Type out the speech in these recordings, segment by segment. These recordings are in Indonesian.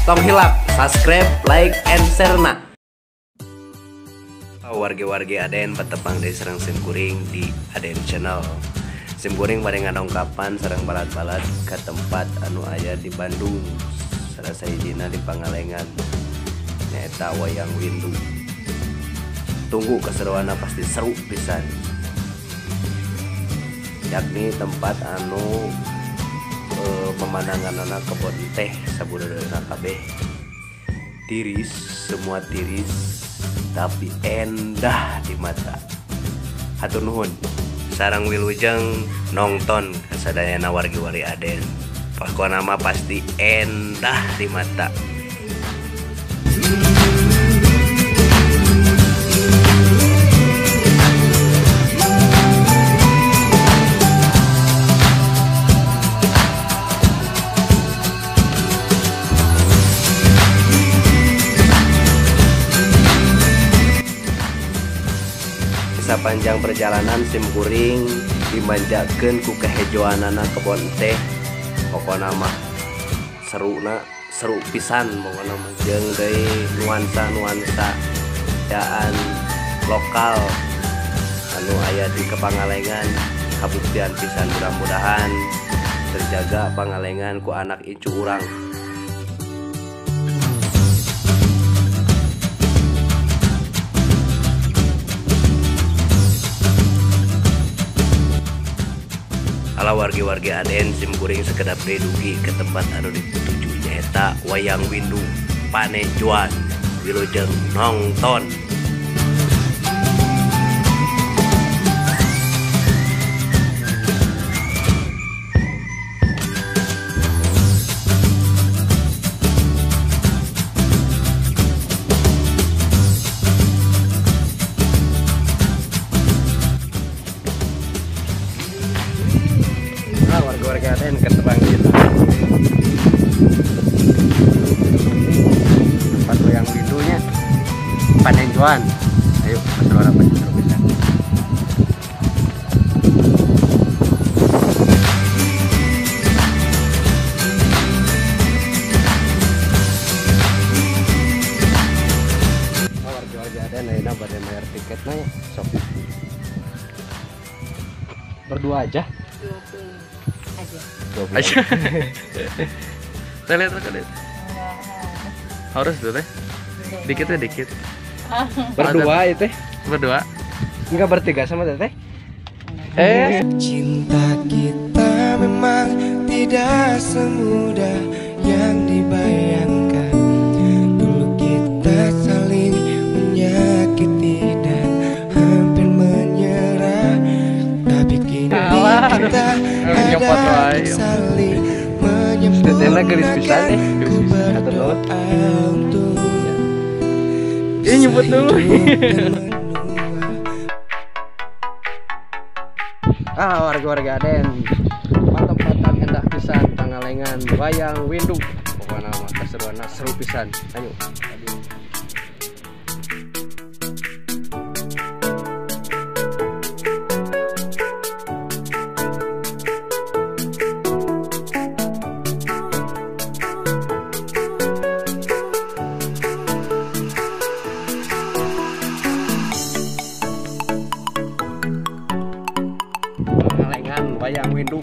Tong hilap, subscribe, like, and share na. Warga-warga Aden patepang dari serang simkuring di Aden Channel. Simkuring pada ngadongkapan serang balat-balat ke tempat anu aya di Bandung. Sarasa hijina di Pangalengan. Nyaeta wayang windu. Tunggu keseruanna pasti seru pisan. Yakni tempat anu pemandangan anak kebon teh sabudana kabeh tiris, semua tiris tapi endah di mata. Hatur nuhun sareng wilujeng nongton kasadayana wargi-wargi Aden. Pokona mah pasti endah di mata. Panjang perjalanan simkuring dimanjakeun ku kahejoanana kebon teh. Pokona mah seru pisan pokona mah jeung deui nuansa daan lokal anu aya di Pangalengan kabuktian pisan. Mudah-mudahan terjaga Pangalengan ku anak incu urang. Ala wargi-wargi Aden simkuring sekedap dugi ke tempat anu dituju nyaeta wayang windu panejuan wilujeng nongton. Warga Aden ketebang gitu tempat wayang windunya panejuan. Ayo saudara penjuru bisa. Warga Aden ayeuna bade bayar tiketnya ya sok. Berdua aja. 20 aja. Saya lihat. Harus tuh teh. Dikit. Berdua itu. Berdua. Enggak bertiga sama teteh. Cinta kita memang tidak semudah yang dibayangkan. Dulu kita saling menyakiti dan hampir menyerah. Tapi kini kita ada saling menyempurnakan. Ku berdoa untuk nyebut dulu. Warga-warga Aden tempat endah pisan Pangalengan wayang windu. Pokoknya mah keseruan seru pisan. Ayo. Pangalengan wayang windu.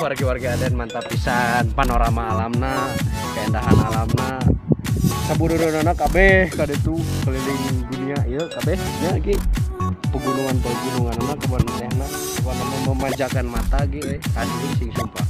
Warga-warga Aden mantap pisan panorama alamna, keindahan alamna. Sabudurana kabeh kaditu keliling dunia ieu kabeh nya ge pegunungan anak kebon tehna warna memanjakan mata ge asli sing sumpah.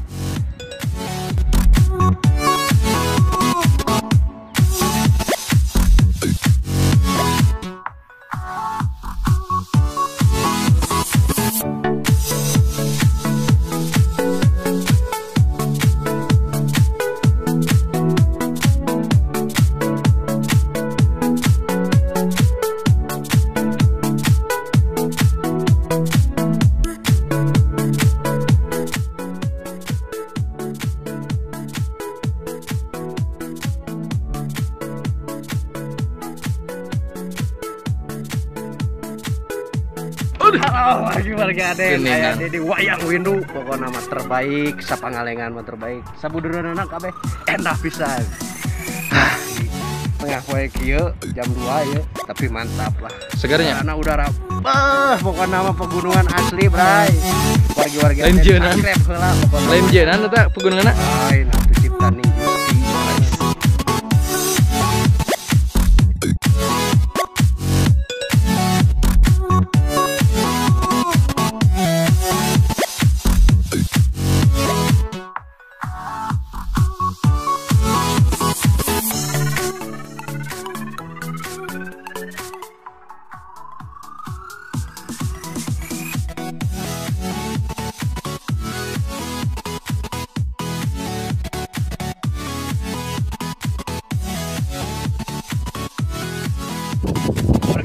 Halo lagi warga Aden, Geningan. aya di Wayang Windu, pokoknya nama terbaik, sapangalengan mah terbaik, sabuduran anak kabeh enak pisan. Tengah poe kieu jam 2 ya, tapi mantap lah. Segarnya. Karena udara, pokoknya nama pegunungan asli, bray. Warga-warga Aden Lenjenan. sakrep heula pokona. Lain jenan eta pegununganna. Lain atuh ciptaan nih Gusti.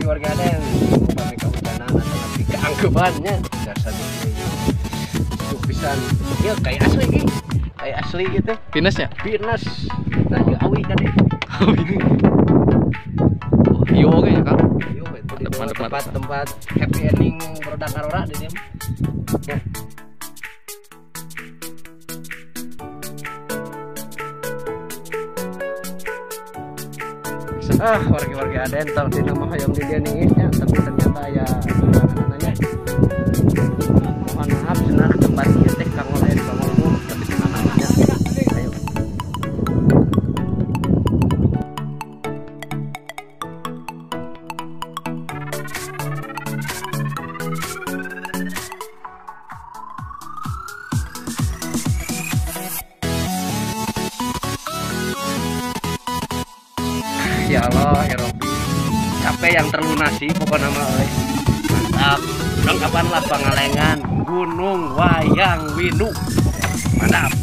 Warga Aden, kami kehujanan atau lebih keangkebannya dasar itu pisan ya kayak asli gitu Pinasnya. Pinas nah ya awi tadi Oh, iya oke ya, Kak. yo itu di Mantep, bawah mantep, tempat happy ending produk karora di diam ya. Warga-warga Aden tahu di nama hayam di dia ningisnya, tapi ternyata ya anak-anaknya mohon maaf senar tempat ieu teh kang lain kang umum tapi anak-anaknya ayo ya Allah ya Robbi capek yang terlunasi pokoknya mah euy mantap lengkapan lah Pangalengan Gunung Wayang Windu mantap.